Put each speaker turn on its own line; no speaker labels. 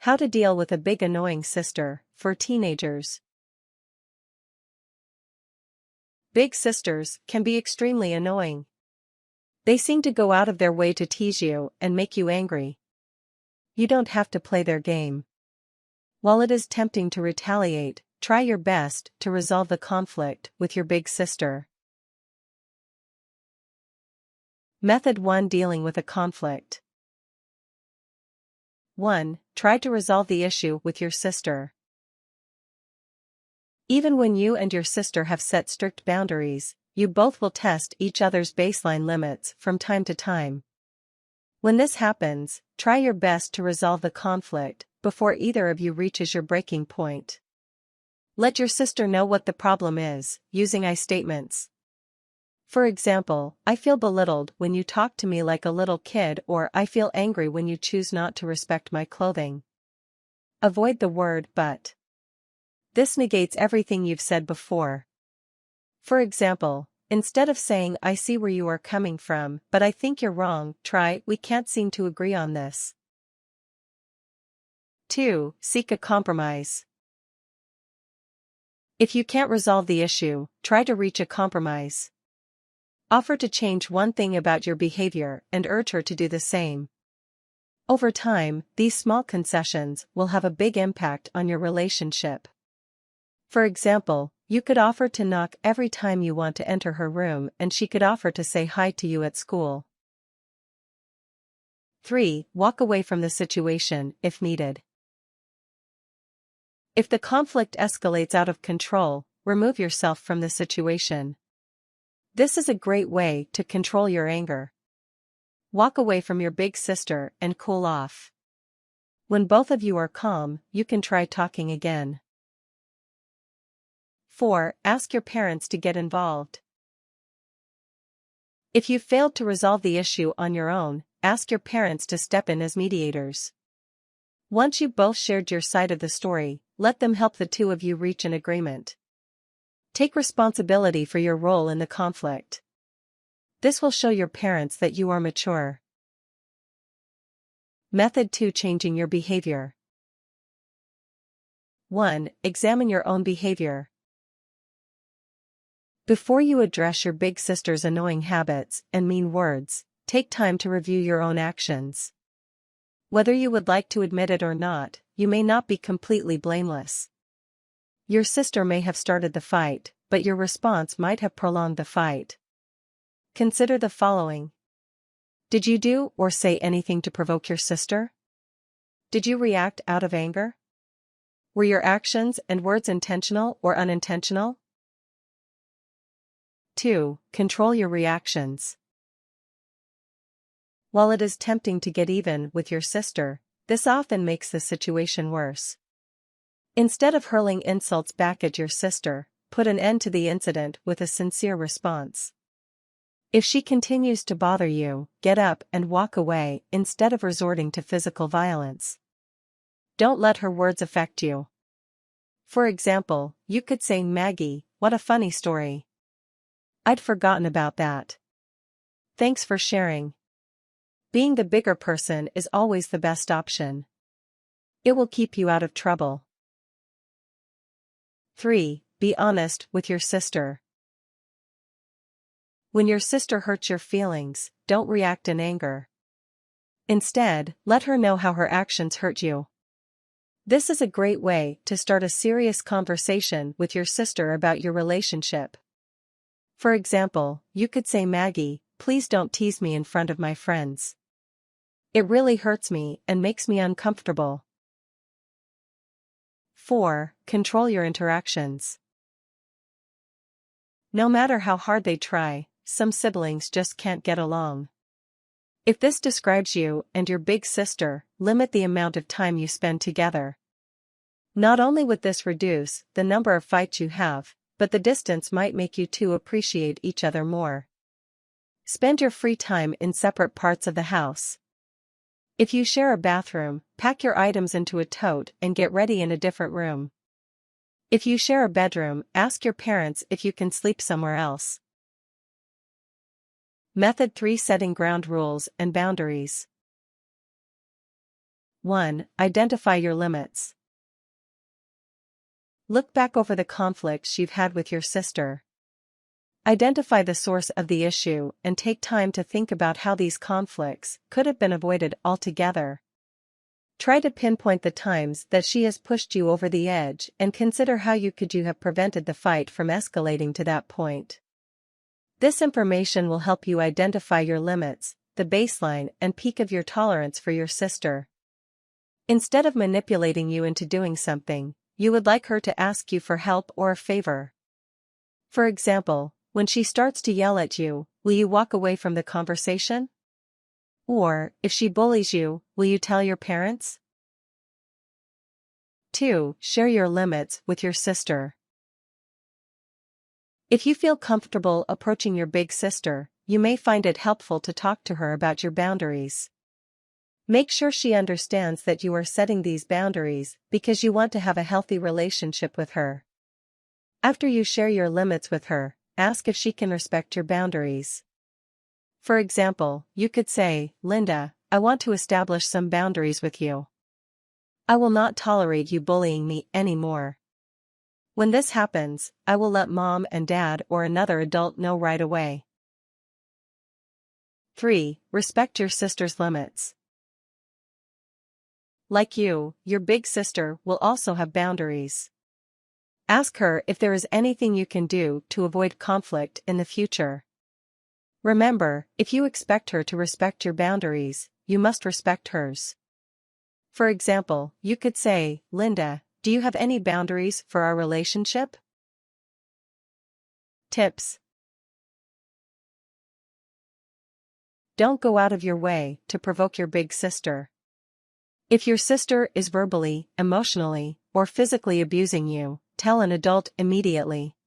How to deal with a big annoying sister, for teenagers. Big sisters can be extremely annoying. They seem to go out of their way to tease you and make you angry. You don't have to play their game. While it is tempting to retaliate, try your best to resolve the conflict with your big sister. Method 1: Dealing with a conflict. 1. Try to resolve the issue with your sister. Even when you and your sister have set strict boundaries, you both will test each other's baseline limits from time to time. When this happens, try your best to resolve the conflict before either of you reaches your breaking point. Let your sister know what the problem is, using I statements. For example, I feel belittled when you talk to me like a little kid, or I feel angry when you choose not to respect my clothing. Avoid the word but. This negates everything you've said before. For example, instead of saying I see where you are coming from, but I think you're wrong, try we can't seem to agree on this. 2. Seek a compromise. If you can't resolve the issue, try to reach a compromise. Offer to change one thing about your behavior and urge her to do the same. Over time, these small concessions will have a big impact on your relationship. For example, you could offer to knock every time you want to enter her room, and she could offer to say hi to you at school. 3. Walk away from the situation if needed. If the conflict escalates out of control, remove yourself from the situation. This is a great way to control your anger. Walk away from your big sister and cool off. When both of you are calm, you can try talking again. 4. Ask your parents to get involved. If you've failed to resolve the issue on your own, ask your parents to step in as mediators. Once you both shared your side of the story, let them help the two of you reach an agreement. Take responsibility for your role in the conflict. This will show your parents that you are mature. Method 2: Changing your behavior. 1. Examine your own behavior. Before you address your big sister's annoying habits and mean words, take time to review your own actions. Whether you would like to admit it or not, you may not be completely blameless. Your sister may have started the fight, but your response might have prolonged the fight. Consider the following. Did you do or say anything to provoke your sister? Did you react out of anger? Were your actions and words intentional or unintentional? 2. Control your reactions. While it is tempting to get even with your sister, this often makes the situation worse. Instead of hurling insults back at your sister, put an end to the incident with a sincere response. If she continues to bother you, get up and walk away instead of resorting to physical violence. Don't let her words affect you. For example, you could say, "Maggie, what a funny story. I'd forgotten about that. Thanks for sharing." Being the bigger person is always the best option. It will keep you out of trouble. 3. Be honest with your sister. When your sister hurts your feelings, don't react in anger. Instead, let her know how her actions hurt you. This is a great way to start a serious conversation with your sister about your relationship. For example, you could say, "Maggie, please don't tease me in front of my friends. It really hurts me and makes me uncomfortable." 4. Control your interactions. No matter how hard they try, some siblings just can't get along. If this describes you and your big sister, limit the amount of time you spend together. Not only would this reduce the number of fights you have, but the distance might make you two appreciate each other more. Spend your free time in separate parts of the house. If you share a bathroom, pack your items into a tote and get ready in a different room. If you share a bedroom, ask your parents if you can sleep somewhere else. Method 3: Setting ground rules and boundaries. 1. Identify your limits. Look back over the conflicts you've had with your sister. Identify the source of the issue and take time to think about how these conflicts could have been avoided altogether. Try to pinpoint the times that she has pushed you over the edge and consider how you could have prevented the fight from escalating to that point. This information will help you identify your limits, the baseline and peak of your tolerance for your sister. Instead of manipulating you into doing something, you would like her to ask you for help or a favor. For example, when she starts to yell at you, will you walk away from the conversation? Or, if she bullies you, will you tell your parents? 2. Share your limits with your sister. If you feel comfortable approaching your big sister, you may find it helpful to talk to her about your boundaries. Make sure she understands that you are setting these boundaries because you want to have a healthy relationship with her. After you share your limits with her, ask if she can respect your boundaries. For example, you could say, "Linda, I want to establish some boundaries with you. I will not tolerate you bullying me anymore. When this happens, I will let mom and dad or another adult know right away." 3. Respect your sister's limits. Like you, your big sister will also have boundaries. Ask her if there is anything you can do to avoid conflict in the future. Remember, if you expect her to respect your boundaries, you must respect hers. For example, you could say, "Linda, do you have any boundaries for our relationship?" Tips. Don't go out of your way to provoke your big sister. If your sister is verbally, emotionally, or physically abusing you, tell an adult immediately.